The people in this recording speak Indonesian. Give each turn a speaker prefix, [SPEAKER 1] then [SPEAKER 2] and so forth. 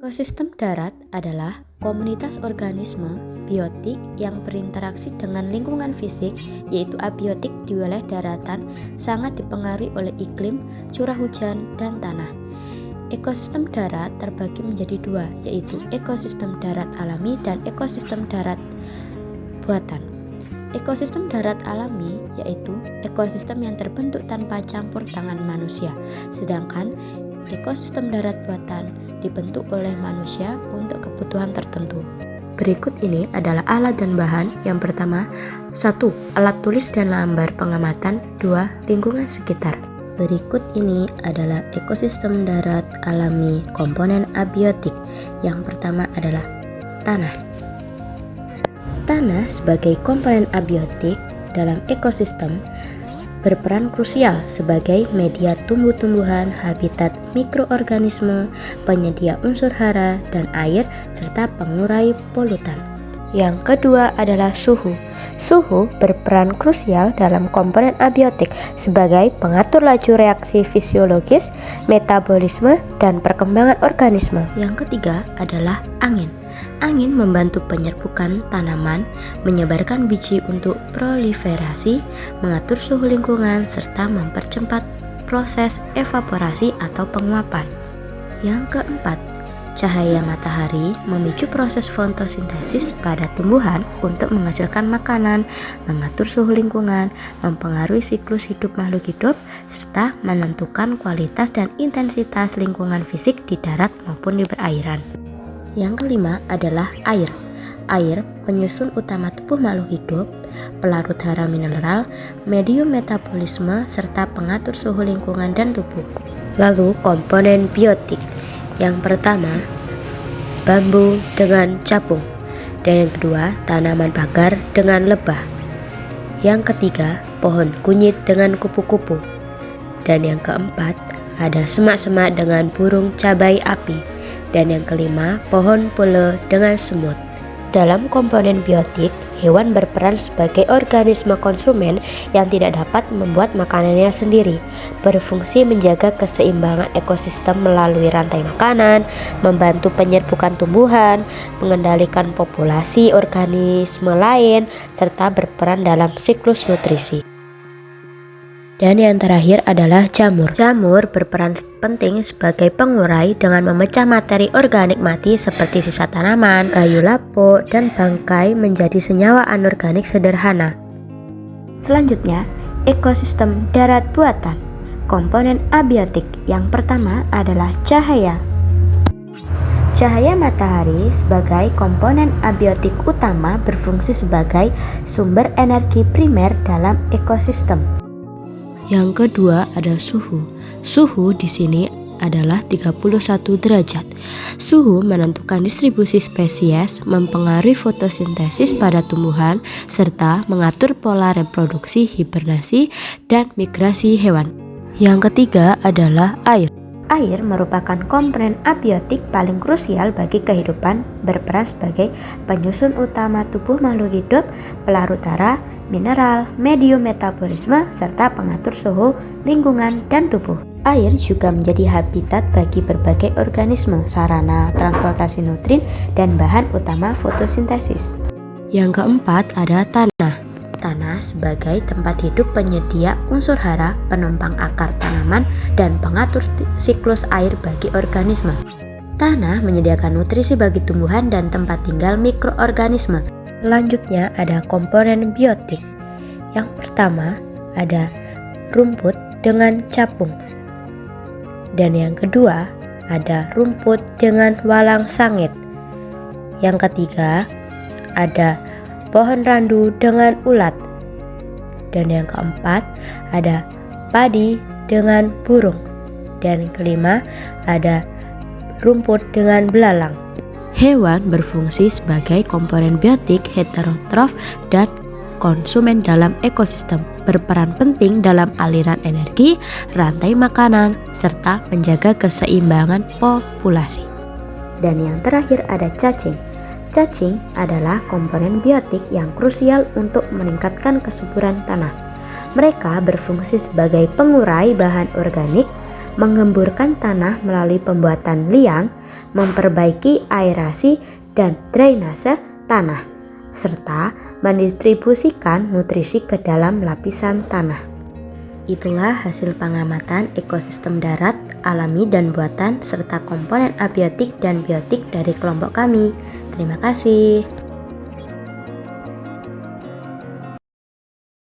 [SPEAKER 1] Ekosistem darat adalah komunitas organisme biotik yang berinteraksi dengan lingkungan fisik, yaitu abiotik di wilayah daratan, sangat dipengaruhi oleh iklim, curah hujan, dan tanah. Ekosistem darat terbagi menjadi dua, yaitu ekosistem darat alami dan ekosistem darat buatan. Ekosistem darat alami yaitu ekosistem yang terbentuk tanpa campur tangan manusia, sedangkan ekosistem darat buatan dibentuk oleh manusia untuk kebutuhan tertentu. Berikut ini adalah alat dan bahan. Yang pertama, 1. Alat tulis dan lambar pengamatan. 2. Lingkungan sekitar. Berikut ini adalah ekosistem darat alami komponen abiotik. Yang pertama adalah tanah. Tanah sebagai komponen abiotik dalam ekosistem berperan krusial sebagai media tumbuh-tumbuhan, habitat mikroorganisme, penyedia unsur hara dan air, serta pengurai polutan. Yang kedua adalah suhu. Suhu berperan krusial dalam komponen abiotik sebagai pengatur laju reaksi fisiologis, metabolisme, dan perkembangan organisme. Yang ketiga adalah angin. Angin membantu penyerbukan tanaman, menyebarkan biji untuk proliferasi, mengatur suhu lingkungan, serta mempercepat proses evaporasi atau penguapan. Yang keempat, cahaya matahari memicu proses fotosintesis pada tumbuhan untuk menghasilkan makanan, mengatur suhu lingkungan, mempengaruhi siklus hidup makhluk hidup, serta menentukan kualitas dan intensitas lingkungan fisik di darat maupun di perairan. Yang kelima adalah air. Air, penyusun utama tubuh makhluk hidup, pelarut hara mineral, medium metabolisme, serta pengatur suhu lingkungan dan tubuh. Lalu komponen biotik. Yang pertama, bambu dengan capung. Dan yang kedua, tanaman pagar dengan lebah. Yang ketiga, pohon kunyit dengan kupu-kupu. Dan yang keempat, ada semak-semak dengan burung cabai api. Dan yang kelima, pohon pule dengan semut. Dalam komponen biotik, hewan berperan sebagai organisme konsumen yang tidak dapat membuat makanannya sendiri, berfungsi menjaga keseimbangan ekosistem melalui rantai makanan, membantu penyerbukan tumbuhan, mengendalikan populasi organisme lain, serta berperan dalam siklus nutrisi. Dan yang terakhir adalah jamur. Jamur berperan penting sebagai pengurai dengan memecah materi organik mati seperti sisa tanaman, kayu lapuk, dan bangkai menjadi senyawa anorganik sederhana. Selanjutnya, ekosistem darat buatan. Komponen abiotik yang pertama adalah cahaya. Cahaya matahari sebagai komponen abiotik utama berfungsi sebagai sumber energi primer dalam ekosistem. Yang kedua ada suhu. Suhu di sini adalah 31 derajat. Suhu menentukan distribusi spesies, mempengaruhi fotosintesis pada tumbuhan, serta mengatur pola reproduksi, hibernasi, dan migrasi hewan. Yang ketiga adalah air. Air merupakan komponen abiotik paling krusial bagi kehidupan, berperan sebagai penyusun utama tubuh makhluk hidup, pelarut hara, mineral, medium metabolisme, serta pengatur suhu, lingkungan, dan tubuh. Air juga menjadi habitat bagi berbagai organisme, sarana transportasi nutrin, dan bahan utama fotosintesis. Yang keempat ada tanah. Tanah sebagai tempat hidup penyedia unsur hara, penumpang akar tanaman, dan pengatur siklus air bagi organisme. Tanah menyediakan nutrisi bagi tumbuhan dan tempat tinggal mikroorganisme. Selanjutnya ada komponen biotik. Yang pertama ada rumput dengan capung. Dan yang kedua ada rumput dengan walang sangit. Yang ketiga ada pohon randu dengan ulat. Dan yang keempat ada padi dengan burung. Dan yang kelima ada rumput dengan belalang. Hewan berfungsi sebagai komponen biotik heterotrof dan konsumen dalam ekosistem, berperan penting dalam aliran energi, rantai makanan, serta menjaga keseimbangan populasi. Dan yang terakhir ada cacing. Cacing adalah komponen biotik yang krusial untuk meningkatkan kesuburan tanah. Mereka berfungsi sebagai pengurai bahan organik, mengemburkan tanah melalui pembuatan liang, memperbaiki aerasi dan drainase tanah, serta mendistribusikan nutrisi ke dalam lapisan tanah. Itulah hasil pengamatan ekosistem darat, alami dan buatan, serta komponen abiotik dan biotik dari kelompok kami. Terima kasih.